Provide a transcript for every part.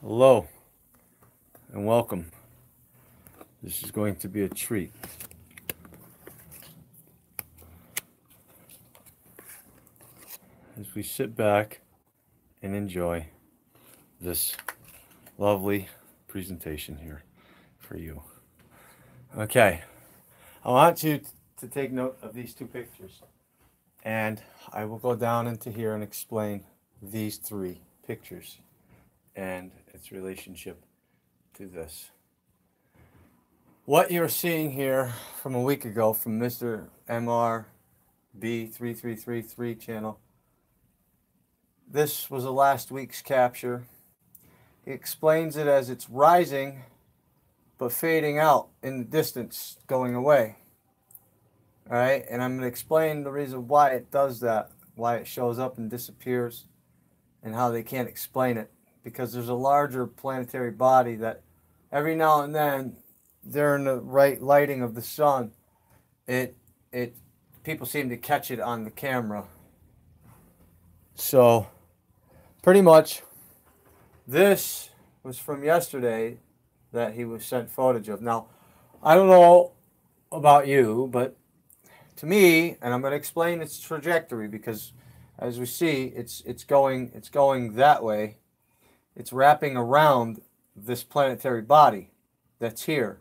Hello and welcome. This is going to be a treat. As we sit back and enjoy this lovely presentation here for you. Okay, I want you to take note of these two pictures, and I will go down into here and explain these three pictures and its relationship to this. What you're seeing here from a week ago from Mr. MRB3333 channel, this was a last week's capture. He explains it as it's rising but fading out in the distance, going away. All right, and I'm going to explain the reason why it does that, why it shows up and disappears, and how they can't explain it. Because there's a larger planetary body that every now and then, during the right lighting of the sun, people seem to catch it on the camera. So pretty much this was from yesterday that he was sent footage of. Now, I don't know about you, but to me, and I'm going to explain its trajectory, because as we see, it's going that way. It's wrapping around this planetary body that's here.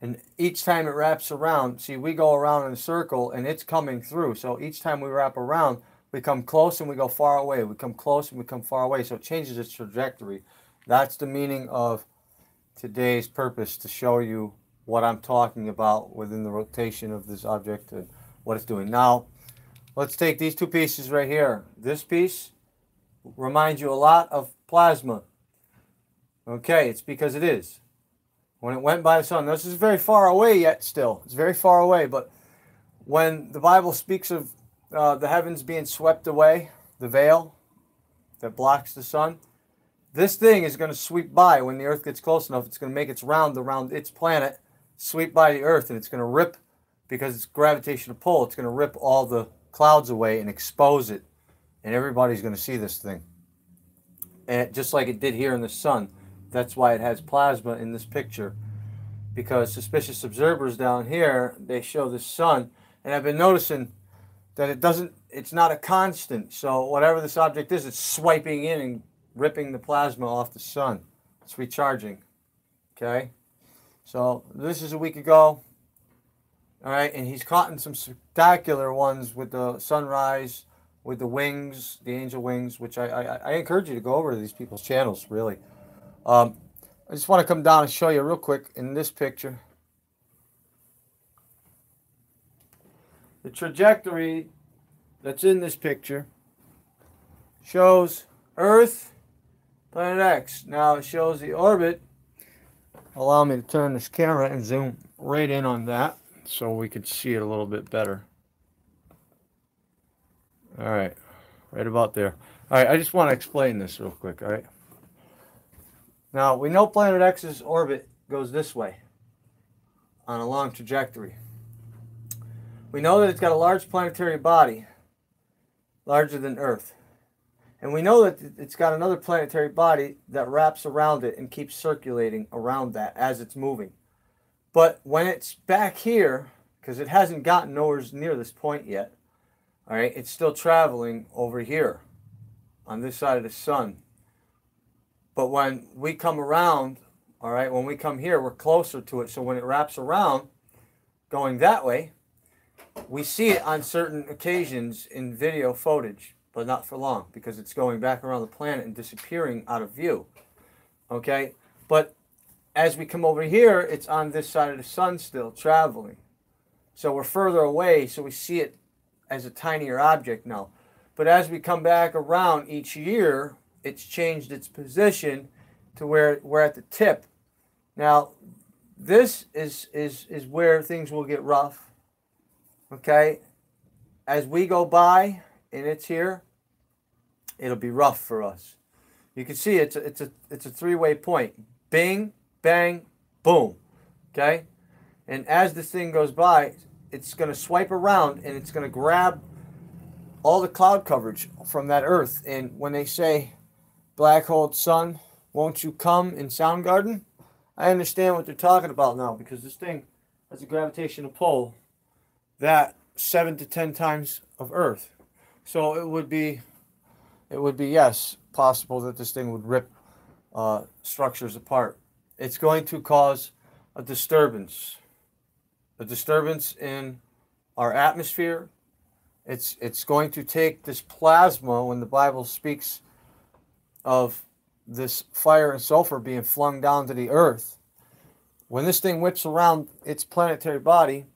And each time it wraps around, see, we go around in a circle and it's coming through. So each time we wrap around, we come close and we go far away. We come close and we come far away. So it changes its trajectory. That's the meaning of today's purpose, to show you what I'm talking about within the rotation of this object and what it's doing. Now, let's take these two pieces right here. This piece reminds you a lot of plasma. Okay, it's because it is. When it went by the sun, this is very far away yet still. It's very far away, but when the Bible speaks of the heavens being swept away, the veil that blocks the sun, this thing is going to sweep by. When the earth gets close enough, it's going to make its round around its planet, sweep by the earth, and it's going to rip, because it's gravitational pull, it's going to rip all the clouds away and expose it. And everybody's going to see this thing. And just like it did here in the sun. That's why it has plasma in this picture. Because suspicious observers down here, they show the sun. And I've been noticing that it's not a constant. So whatever this object is, it's swiping in and ripping the plasma off the sun. It's recharging. Okay? So this is a week ago. All right, and he's caught in some spectacular ones with the sunrise, with the wings, the angel wings, which I encourage you to go over to these people's channels, really. I just want to come down and show you real quick in this picture. The trajectory that's in this picture shows Earth, Planet X. Now it shows the orbit. Allow me to turn this camera and zoom right in on that so we can see it a little bit better. All right, right about there. All right, I just want to explain this real quick, all right? Now, we know Planet X's orbit goes this way on a long trajectory. We know that it's got a large planetary body, larger than Earth. And we know that it's got another planetary body that wraps around it and keeps circulating around that as it's moving. But when it's back here, because it hasn't gotten nowhere near this point yet, all right, it's still traveling over here on this side of the sun. But when we come around, all right, when we come here, we're closer to it. So when it wraps around, going that way, we see it on certain occasions in video footage, but not for long, because it's going back around the planet and disappearing out of view. Okay, but as we come over here, it's on this side of the sun still traveling. So we're further away, so we see it as a tinier object now. But as we come back around each year, it's changed its position to where we're at the tip. Now, this is where things will get rough. Okay? As we go by and it's here, it'll be rough for us. You can see it's a three-way point. Bing, bang, boom. Okay? And as this thing goes by, it's going to swipe around and it's going to grab all the cloud coverage from that Earth. And when they say black hole sun, Won't you come in Soundgarden? I understand what they're talking about now because this thing has a gravitational pull that 7 to 10 times of Earth. So it would be yes, possible that this thing would rip structures apart. It's going to cause a disturbance in our atmosphere. It's going to take this plasma, when the Bible speaks of this fire and sulfur being flung down to the earth. When this thing whips around its planetary body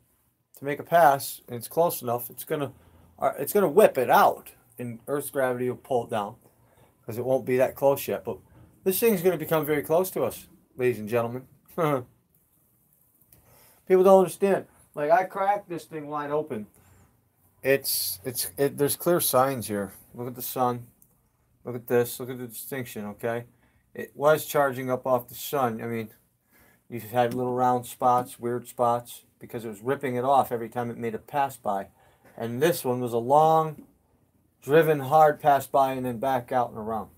to make a pass, and it's close enough, it's gonna whip it out, and Earth's gravity will pull it down because it won't be that close yet. But this thing's going to become very close to us, ladies and gentlemen. People don't understand. Like, I cracked this thing wide open. There's clear signs here. Look at the sun. Look at this. Look at the distinction, okay? It was charging up off the sun. I mean, you had little round spots, weird spots, because it was ripping it off every time it made a pass by. And this one was a long, driven, hard pass by and then back out and around.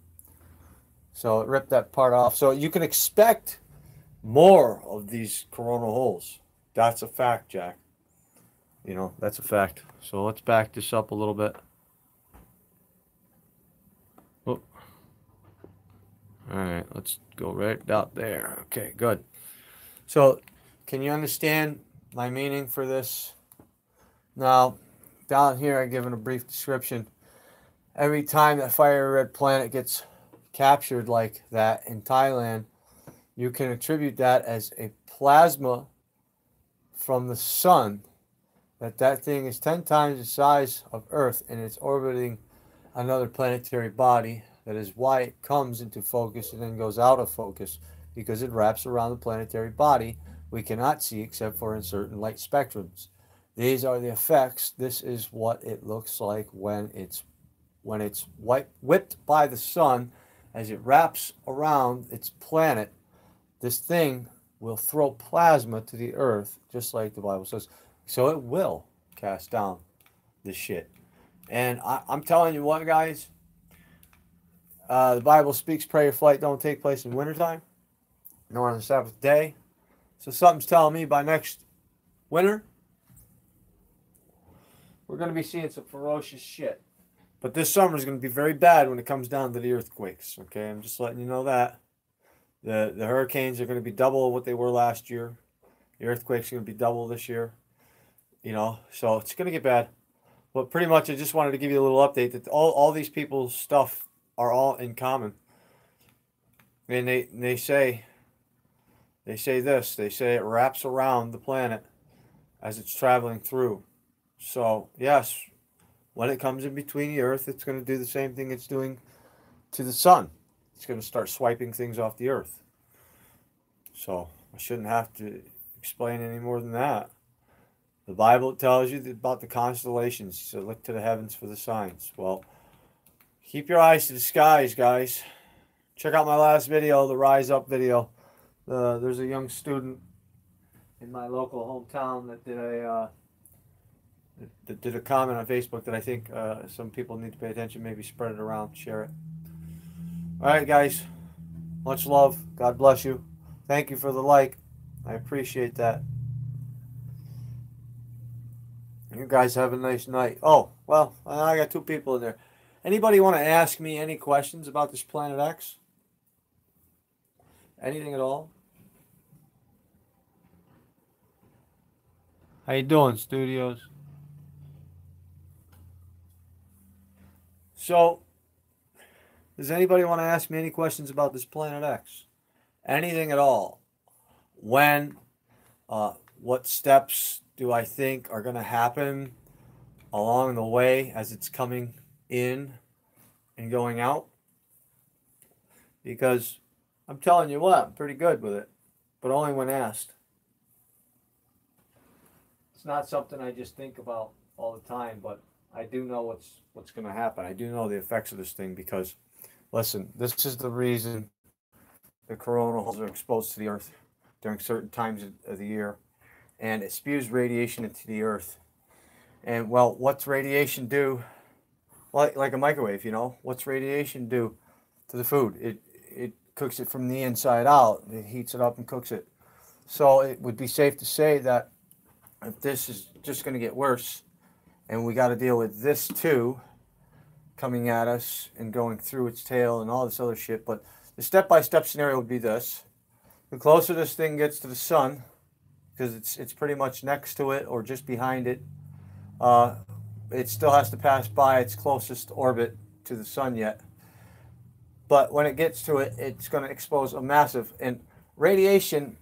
So it ripped that part off. So you can expect more of these coronal holes. That's a fact, Jack. You know, that's a fact. So let's back this up a little bit. Oh. All right, let's go right out there. Okay, good. So can you understand my meaning for this? Now, down here, I've given a brief description. Every time that fiery red planet gets captured like that in Thailand, you can attribute that as a plasma from the sun. That thing is 10 times the size of Earth, and it's orbiting another planetary body. That is why it comes into focus and then goes out of focus, because it wraps around the planetary body we cannot see except for in certain light spectrums. These are the effects. This is what it looks like when it's whipped by the sun. As it wraps around its planet, this thing will throw plasma to the earth, just like the Bible says. So it will cast down this shit. And I'm telling you what, guys, the Bible speaks prayer flight don't take place in wintertime, nor on the Sabbath day. So something's telling me by next winter, we're going to be seeing some ferocious shit. But this summer is going to be very bad when it comes down to the earthquakes. Okay, I'm just letting you know that. The hurricanes are going to be double what they were last year. The earthquakes are going to be double this year. You know, so it's going to get bad. But pretty much I just wanted to give you a little update that all these people's stuff are all in common. And they say this. They say it wraps around the planet as it's traveling through. So, yes, when it comes in between the Earth, it's going to do the same thing it's doing to the sun. It's going to start swiping things off the Earth. So, I shouldn't have to explain any more than that. The Bible tells you about the constellations. So look to the heavens for the signs. Well, keep your eyes to the skies, guys. Check out my last video, the Rise Up video. There's a young student in my local hometown that did a comment on Facebook that I think some people need to pay attention. Maybe spread it around, share it. All right, guys. Much love. God bless you. Thank you for the like. I appreciate that. You guys have a nice night. Oh, well, I got two people in there. Anybody want to ask me any questions about this Planet X? Anything at all? How you doing, Studios? So, does anybody want to ask me any questions about this Planet X? Anything at all? When? What steps do I think are going to happen along the way as it's coming in and going out? Because I'm telling you what, I'm pretty good with it, but only when asked. It's not something I just think about all the time, but I do know what's going to happen. I do know the effects of this thing because, listen, this is the reason the coronal holes are exposed to the Earth during certain times of the year, and it spews radiation into the Earth. And, well, what's radiation do? Like a microwave, you know? What's radiation do to the food? It cooks it from the inside out. It heats it up and cooks it. So it would be safe to say that if this is just going to get worse, and we got to deal with this too, coming at us and going through its tail and all this other shit. But the step-by-step scenario would be this. The closer this thing gets to the sun, because it's pretty much next to it or just behind it, it still has to pass by its closest orbit to the sun yet. But when it gets to it, it's going to expose a massive, and radiation,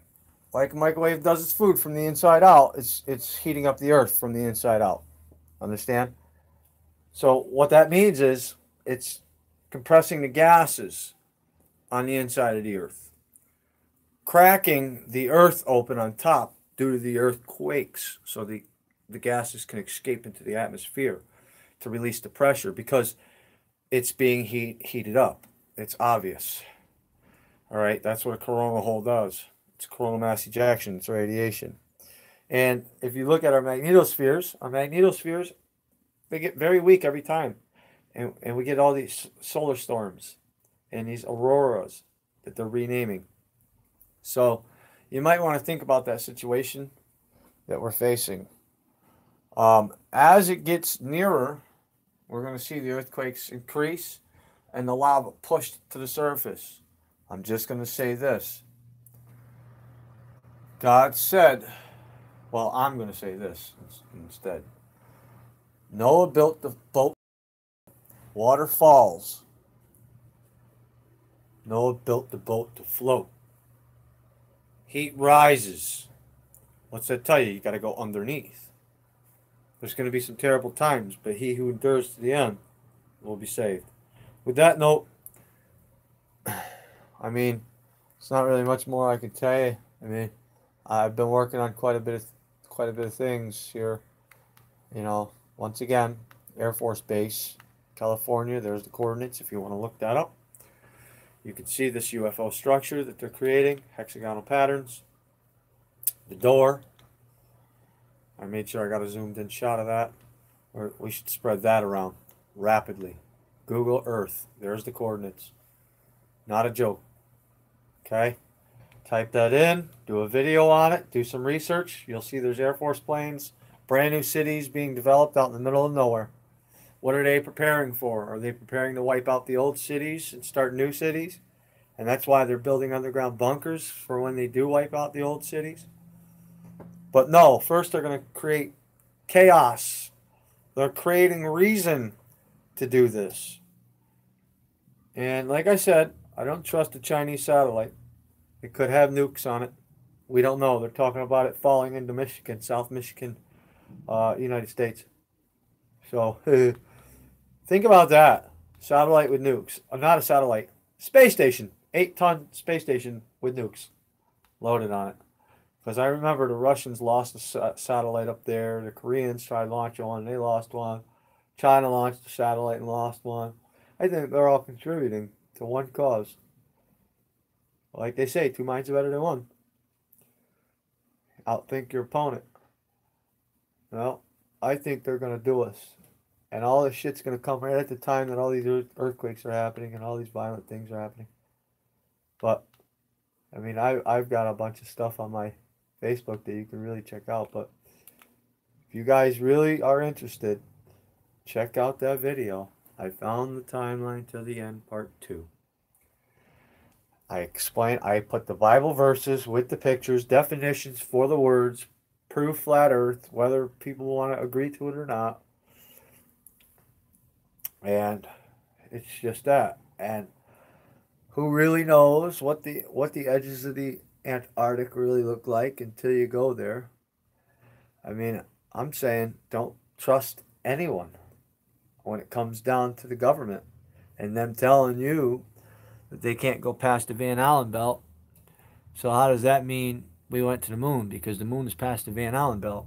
like a microwave does its food from the inside out, it's heating up the earth from the inside out. Understand? So what that means is it's compressing the gases on the inside of the earth, cracking the earth open on top due to the earthquakes, so the gases can escape into the atmosphere to release the pressure, because it's being heated up. It's obvious. All right, that's what a coronal hole does. It's coronal mass ejection. It's radiation. And if you look at our magnetospheres, they get very weak every time. And we get all these solar storms and these auroras that they're renaming. So you might want to think about that situation that we're facing. As it gets nearer, we're going to see the earthquakes increase and the lava pushed to the surface. I'm just going to say this. God said, well, I'm going to say this instead. Noah built the boat. Water falls. Noah built the boat to float. Heat rises. What's that tell you? You got to go underneath. There's going to be some terrible times, but he who endures to the end will be saved. With that note, I mean, it's not really much more I can tell you. I mean, I've been working on quite a bit of things here. You know, once again, Air Force Base, California. There's the coordinates if you want to look that up. You can see this UFO structure that they're creating, hexagonal patterns. The door. I made sure I got a zoomed in shot of that. We should spread that around rapidly. Google Earth. There's the coordinates. Not a joke. Okay? Type that in. Do a video on it. Do some research. You'll see there's Air Force planes. Brand new cities being developed out in the middle of nowhere. What are they preparing for? Are they preparing to wipe out the old cities and start new cities? And that's why they're building underground bunkers for when they do wipe out the old cities? But no, first they're going to create chaos. They're creating reason to do this. And like I said, I don't trust the Chinese satellite. It could have nukes on it. We don't know. They're talking about it falling into Michigan, South Michigan, United States. So think about that. Satellite with nukes. Not a satellite. Space station. 8-ton space station with nukes loaded on it. Because I remember the Russians lost a satellite up there. The Koreans tried launching one. They lost one. China launched a satellite and lost one. I think they're all contributing to one cause. Like they say, two minds are better than one. Outthink your opponent. Well, I think they're going to do us. And all this shit's going to come right at the time that all these earthquakes are happening and all these violent things are happening. But, I mean, I've got a bunch of stuff on my Facebook that you can really check out. But if you guys really are interested, check out that video. I found the timeline to the end, part 2. I put the Bible verses with the pictures, definitions for the words, proof flat earth, whether people want to agree to it or not. And it's just that. And who really knows what the edges of the Antarctic really look like until you go there? I mean, I'm saying don't trust anyone when it comes down to the government and them telling you that they can't go past the Van Allen belt. So how does that mean we went to the moon? Because the moon is past the Van Allen belt.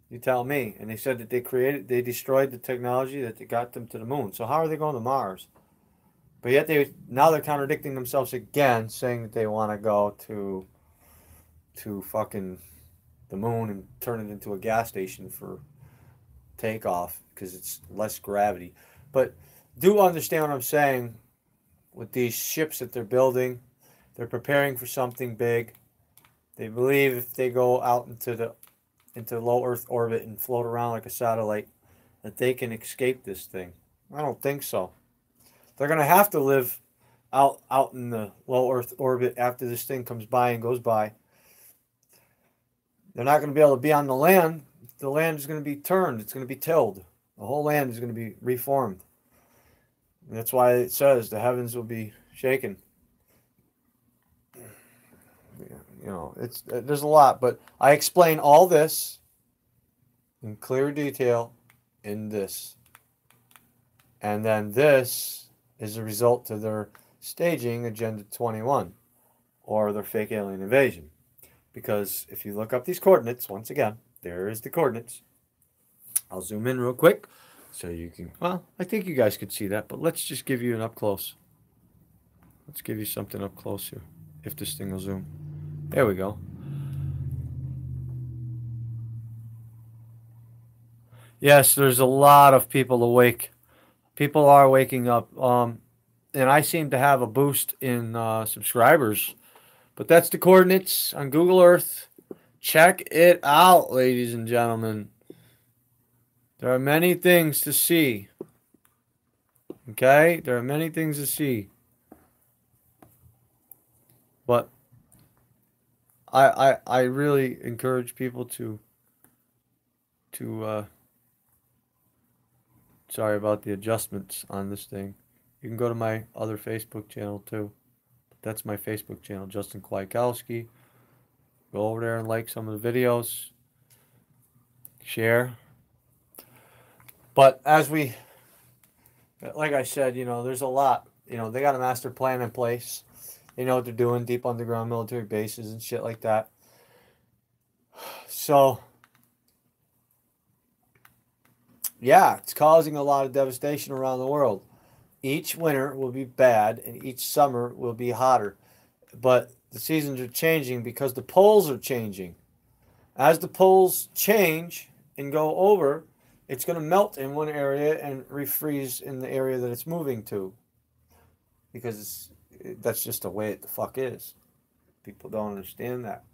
You tell me. And they said that they destroyed the technology that got them to the moon. So how are they going to Mars? But yet now they're contradicting themselves again, saying that they want to go to fucking the moon and turn it into a gas station for takeoff because it's less gravity. But do understand what I'm saying with these ships that they're building. They're preparing for something big. They believe if they go out into low Earth orbit and float around like a satellite, that they can escape this thing. I don't think so. They're going to have to live out in the low Earth orbit after this thing comes by and goes by. They're not going to be able to be on the land. The land is going to be turned. It's going to be tilled. The whole land is going to be reformed. And that's why it says the heavens will be shaken. You know, there's a lot, but I explain all this in clear detail in this. And then this is a result to their staging Agenda 21 or their fake alien invasion. Because if you look up these coordinates, once again, there is the coordinates. I'll zoom in real quick so you can, well, I think you guys could see that, but let's just give you an up close. Let's give you something up close here, if this thing will zoom. There we go. Yes, there's a lot of people awake. People are waking up. And I seem to have a boost in subscribers. But that's the coordinates on Google Earth. Check it out, ladies and gentlemen. There are many things to see. Okay? There are many things to see. But I really encourage people to sorry about the adjustments on this thing. You can go to my other Facebook channel too. That's my Facebook channel, Justin Kwiatkowski. Go over there and like some of the videos. Share. But as we, like I said, you know, there's a lot. You know, they got a master plan in place. They know what they're doing, deep underground military bases and shit like that. So, yeah, it's causing a lot of devastation around the world. Each winter will be bad and each summer will be hotter. But the seasons are changing because the poles are changing. As the poles change and go over, it's going to melt in one area and refreeze in the area that it's moving to. Because that's just the way it the fuck is. People don't understand that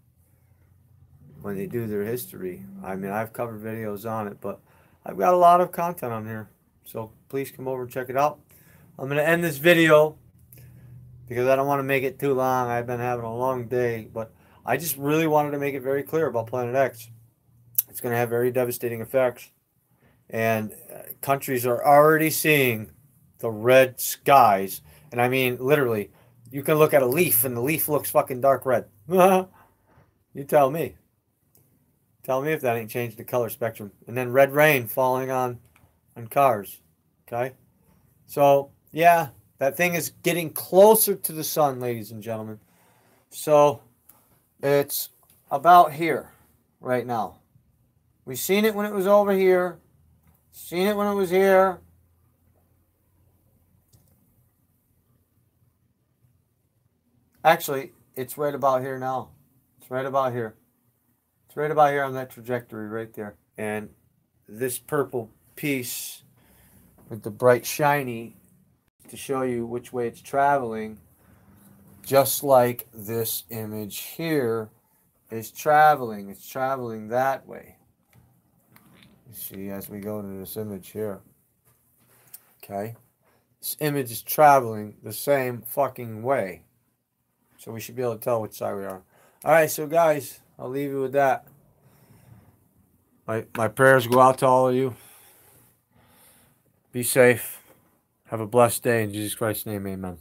when they do their history. I mean, I've covered videos on it, but I've got a lot of content on here. So please come over and check it out. I'm going to end this video because I don't want to make it too long. I've been having a long day, but I just really wanted to make it very clear about Planet X. It's going to have very devastating effects. And countries are already seeing the red skies. And I mean, literally, you can look at a leaf and the leaf looks fucking dark red. You tell me. Tell me if that ain't changed the color spectrum. And then red rain falling on cars. Okay? So, yeah, that thing is getting closer to the sun, ladies and gentlemen. So, it's about here right now. We seen it when it was over here. Seen it when it was here. Actually, it's right about here now. It's right about here. It's right about here on that trajectory right there. And this purple piece with the bright shiny to show you which way it's traveling, just like this image here is traveling. It's traveling that way. You see, as we go to this image here. Okay? This image is traveling the same fucking way. So we should be able to tell which side we are. Alright, so guys, I'll leave you with that. My prayers go out to all of you. Be safe. Have a blessed day. In Jesus Christ's name, amen.